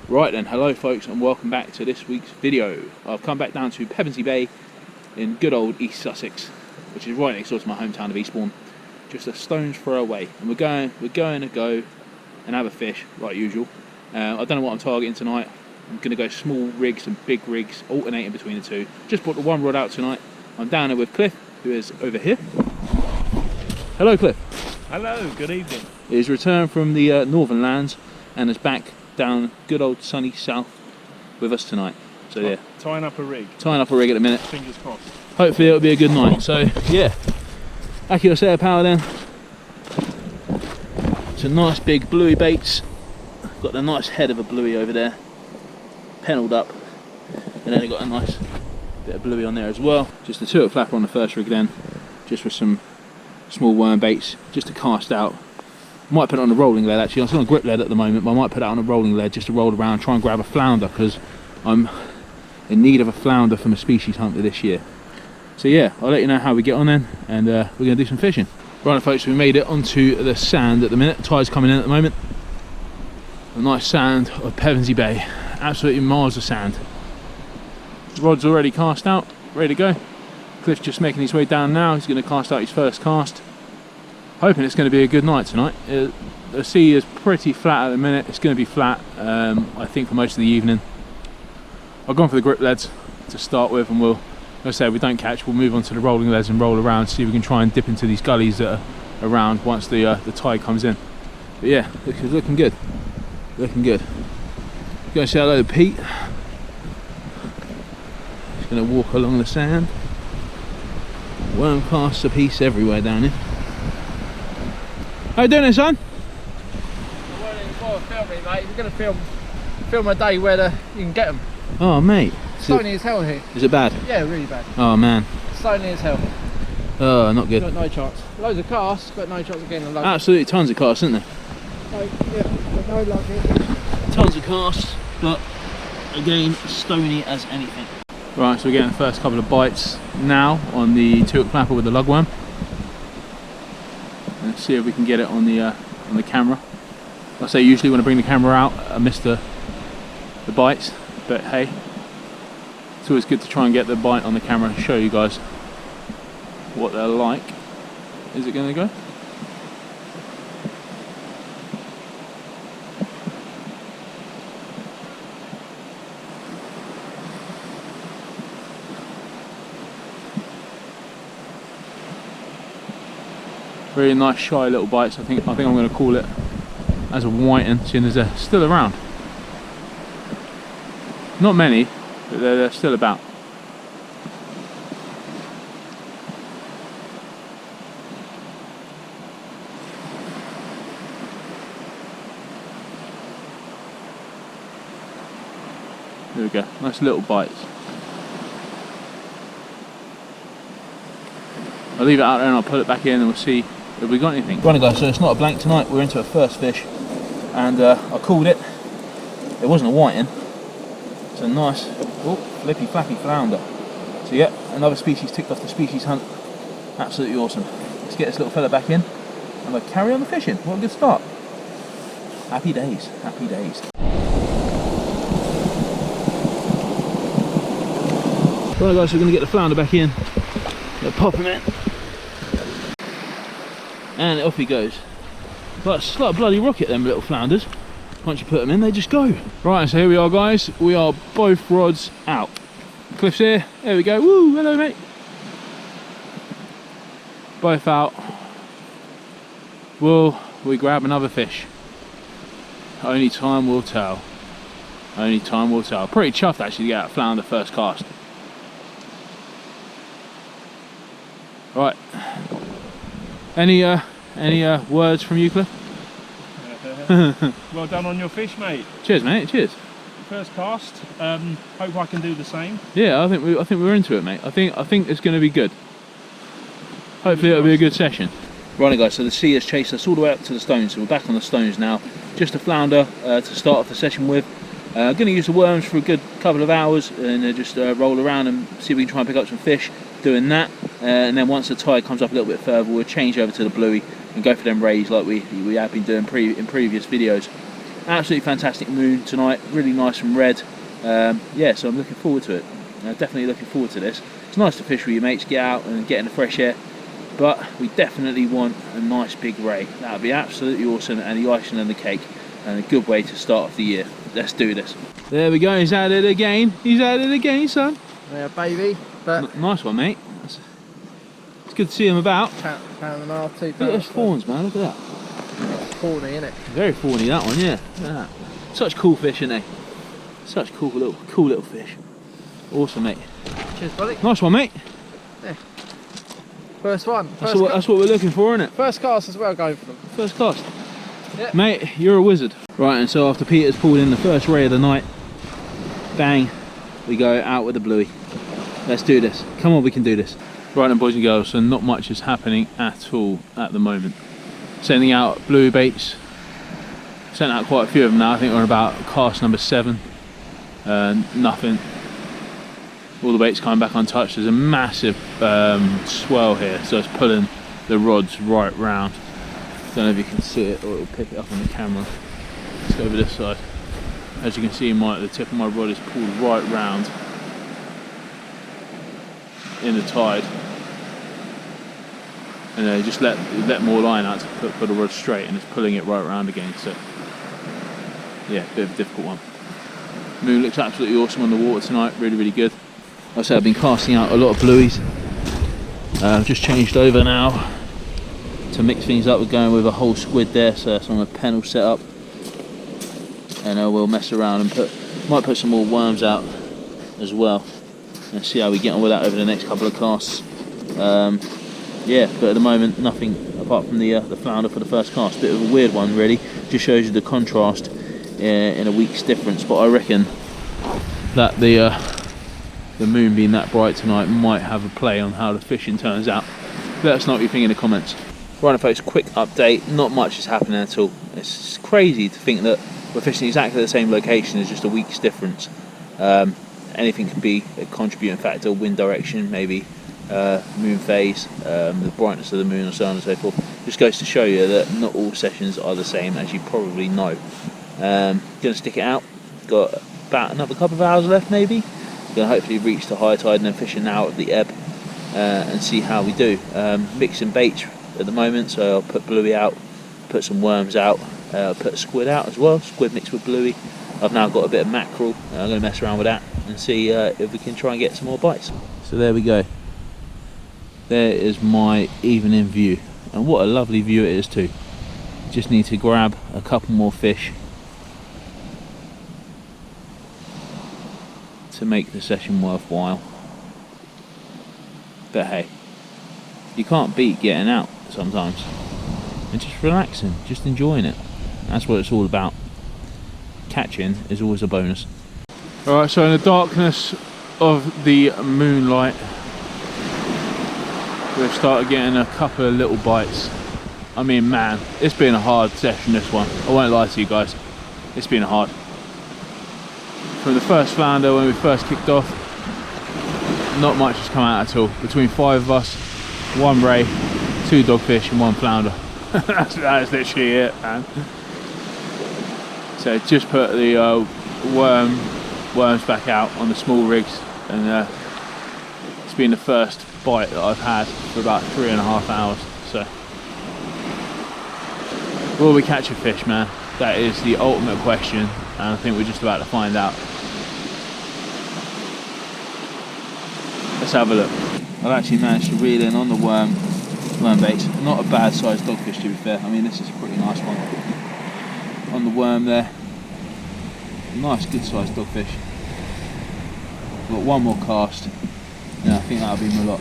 Right then, hello folks and welcome back to this week's video. I've come back down to Pevensey Bay in good old East Sussex, which is right next door to my hometown of Eastbourne, just a stone's throw away. And we're going to go and have a fish, like usual. I don't know what I'm targeting tonight. I'm going to go small rigs and big rigs, alternating between the two. Just brought the one rod out tonight. I'm down here with Cliff, who is over here. Hello Cliff. Hello, good evening. He's returned from the northern lands and is back down good old sunny south with us tonight. So yeah, tying up a rig at the minute. Fingers crossed. Hopefully it'll be a good night. So yeah, Accio set of power then. Some nice big bluey baits. Got the nice head of a bluey over there, pennelled up, and then we got a nice bit of bluey on there as well. Just a 2-hook flapper on the first rig then, just with some small worm baits, just to cast out. Might put it on a rolling lead actually. I'm still on a grip lead at the moment, but I might put it on a rolling lead just to roll around, try and grab a flounder, because I'm in need of a flounder for my species hunt for this year. So yeah, I'll let you know how we get on then, and we're going to do some fishing. Right folks, we made it onto the sand at the minute. The tide's coming in at the moment. The nice sand of Pevensey Bay. Absolutely miles of sand. The rod's already cast out, ready to go. Cliff's just making his way down now. He's going to cast out his first cast. Hoping it's going to be a good night tonight. The sea is pretty flat at the minute. It's going to be flat, I think, for most of the evening. I've gone for the grip leads to start with, and we'll, like I say, if we don't catch, we'll move on to the rolling leads and roll around, see if we can try and dip into these gullies that are around once the tide comes in. But yeah, looking good. Looking good. Go and say hello to Pete. Just going to walk along the sand. Worm casts a piece everywhere down here. How you doing then, son? Well, film me, mate. We're going to film a day where you can get them. Oh, mate. Stony as hell here. Is it bad? Yeah, really bad. Oh, man. Stony as hell. Oh, not good. Got no chance. Loads of casts, but no chance of getting a load. Absolutely tons of casts, isn't there? So, yeah, got no luck here. Tons of casts, but again, stony as anything. Right, so we're getting the first couple of bites now on the 2-hook flapper with the lugworm. Let's see if we can get it on the camera. Like I say, usually when I bring the camera out, I miss the bites, but hey, it's always good to try and get the bite on the camera and show you guys what they're like. Is it going to go? Really nice shy little bites. I think I'm going to call it as a whiting, seeing as they're still around. Not many, but they're still about. There we go. Nice little bites. I'll leave it out there and I'll put it back in and we'll see if we got anything. Right guys, so it's not a blank tonight. We're into a first fish, and I called it. It wasn't a whiting. It's a nice, flippy flappy flounder. So yeah, another species ticked off the species hunt. Absolutely awesome. Let's get this little fella back in and I'll carry on the fishing. What a good start. Happy days, happy days. Right guys, so we're going to get the flounder back in. Pop him in. And off he goes. It's like a bloody rocket, them little flounders. Once you put them in, they just go. Right, so here we are guys. We are both rods out. Cliff's here. There we go. Woo, hello mate. Both out. Will we grab another fish? Only time will tell. Only time will tell. Pretty chuffed actually to get that flounder first cast. Right. Any words from you, Cliff? Well done on your fish, mate. Cheers, mate. Cheers. First cast. Hope I can do the same. Yeah, I think we're into it, mate. I think it's going to be good. Hopefully it'll be a good session. Right, guys. So the sea has chased us all the way up to the stones. So we're back on the stones now. Just a flounder to start off the session with. I'm going to use the worms for a good couple of hours and just roll around and see if we can try and pick up some fish doing that. And then once the tide comes up a little bit further, we'll change over to the bluey and go for them rays like we have been doing in previous videos. Absolutely fantastic moon tonight, really nice and red. Yeah, so I'm looking forward to it. Definitely looking forward to this. It's nice to fish with your mates, get out and get in the fresh air, but we definitely want a nice big ray. That would be absolutely awesome, and the icing on the cake, and a good way to start off the year. Let's do this. There we go, he's at it again. He's at it again, son. Yeah, baby. But nice one, mate. It's good to see him about. £1.5, £2. Look at those fawns, man, look at that. Fawny, innit? Very fawny, that one, yeah. Look at that. Such cool fish, isn't they? Such cool little fish. Awesome, mate. Cheers, buddy. Nice one, mate. Yeah. First one. That's what we're looking for, isn't it? First cast as well, going for them. First cast. Yeah. Mate, you're a wizard. Right, and so after Peter's pulled in the first ray of the night, bang, we go out with the bluey. Let's do this. Come on, we can do this. Right then, boys and girls, so not much is happening at all at the moment. Sending out bluey baits. Sent out quite a few of them now. I think we're on about cast number 7. Nothing. All the baits coming back untouched. There's a massive swell here, so it's pulling the rods right round. Don't know if you can see it or it'll pick it up on the camera. Let's go over this side. As you can see, the tip of my rod is pulled right round in the tide, and just let more line out to put the rod straight, and it's pulling it right round again. So yeah, bit of a difficult one. Moon looks absolutely awesome on the water tonight, really good. Like I said, I've been casting out a lot of blueies. I've just changed over now to mix things up. We're going with a whole squid there, so that's on a pennel setup, and we'll mess around and might put some more worms out as well, and see how we get on with that over the next couple of casts. Yeah, but at the moment nothing apart from the flounder for the first cast. Bit of a weird one, really. Just shows you the contrast in a week's difference, but I reckon that the moon being that bright tonight might have a play on how the fishing turns out. Let us know what you think in the comments. Right, folks, quick update. Not much is happening at all. It's crazy to think that we're fishing exactly the same location. It's just a week's difference. Anything can be a contributing factor. Wind direction, maybe moon phase, the brightness of the moon, and so on and so forth. Just goes to show you that not all sessions are the same, as you probably know. Gonna stick it out. Got about another couple of hours left, maybe. Gonna hopefully reach the high tide and then fishing out at the ebb, and see how we do. Mixing baits at the moment, so I'll put bluey out, put some worms out, put squid out as well. Squid mixed with bluey. I've now got a bit of mackerel. I'm going to mess around with that and see if we can try and get some more bites. So there we go. There is my evening view, and what a lovely view it is too. Just need to grab a couple more fish to make the session worthwhile. But hey, you can't beat getting out sometimes and just relaxing, just enjoying it. That's what it's all about. Catching is always a bonus. Alright, so in the darkness of the moonlight, we've started getting a couple of little bites. I mean, man, it's been a hard session, this one. I won't lie to you guys, it's been hard. From the first flounder when we first kicked off, not much has come out at all. Between 5 of us, 1 ray, 2 dogfish and 1 flounder. That is literally it, man. So just put the worms back out on the small rigs, and it's been the first bite that I've had for about 3.5 hours. So will we catch a fish, man? That is the ultimate question, and I think we're just about to find out. Let's have a look. I've actually managed to reel in on the worm baits. Not a bad sized dogfish, to be fair. I mean, this is a pretty nice one. On the worm there. Nice, good sized dogfish. Got 1 more cast. Yeah, I think that'll be my lot.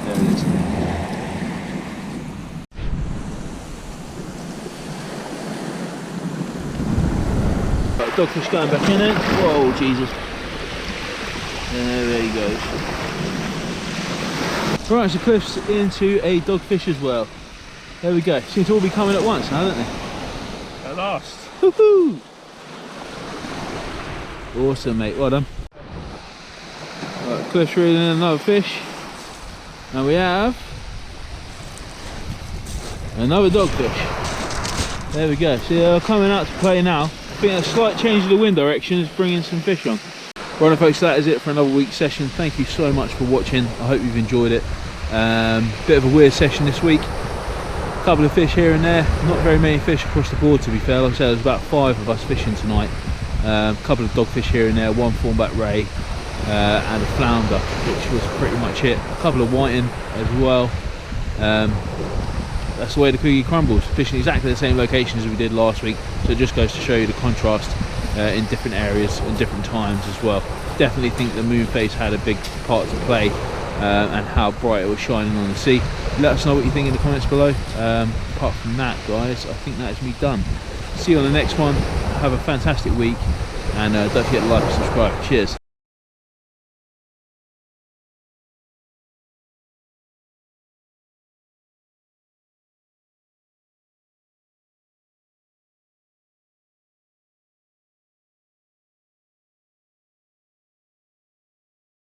There it is. Right, dogfish going back in it. Whoa, Jesus. There he goes. Right, so Cliff's into a dogfish as well. There we go. Seem to all be coming at once now, don't they? At last. Woohoo! Awesome, mate. Well done. Right, Cliff's reeling in another fish. And we have another dogfish. There we go. So coming out to play now. I think a slight change of the wind direction is bringing some fish on. Right, folks, that is it for another week's session. Thank you so much for watching. I hope you've enjoyed it. Bit of a weird session this week. A couple of fish here and there. Not very many fish across the board, to be fair. Like I said, there's about 5 of us fishing tonight. A couple of dogfish here and there, one thornback ray and a flounder, which was pretty much it. A couple of whiting as well. That's the way the cookie crumbles. Fishing exactly the same locations as we did last week, so it just goes to show you the contrast in different areas and different times as well. Definitely think the moon phase had a big part to play, and how bright it was shining on the sea. Let us know what you think in the comments below. Apart from that, guys, I think that is me done. See you on the next one. Have a fantastic week, and don't forget to like and subscribe. Cheers.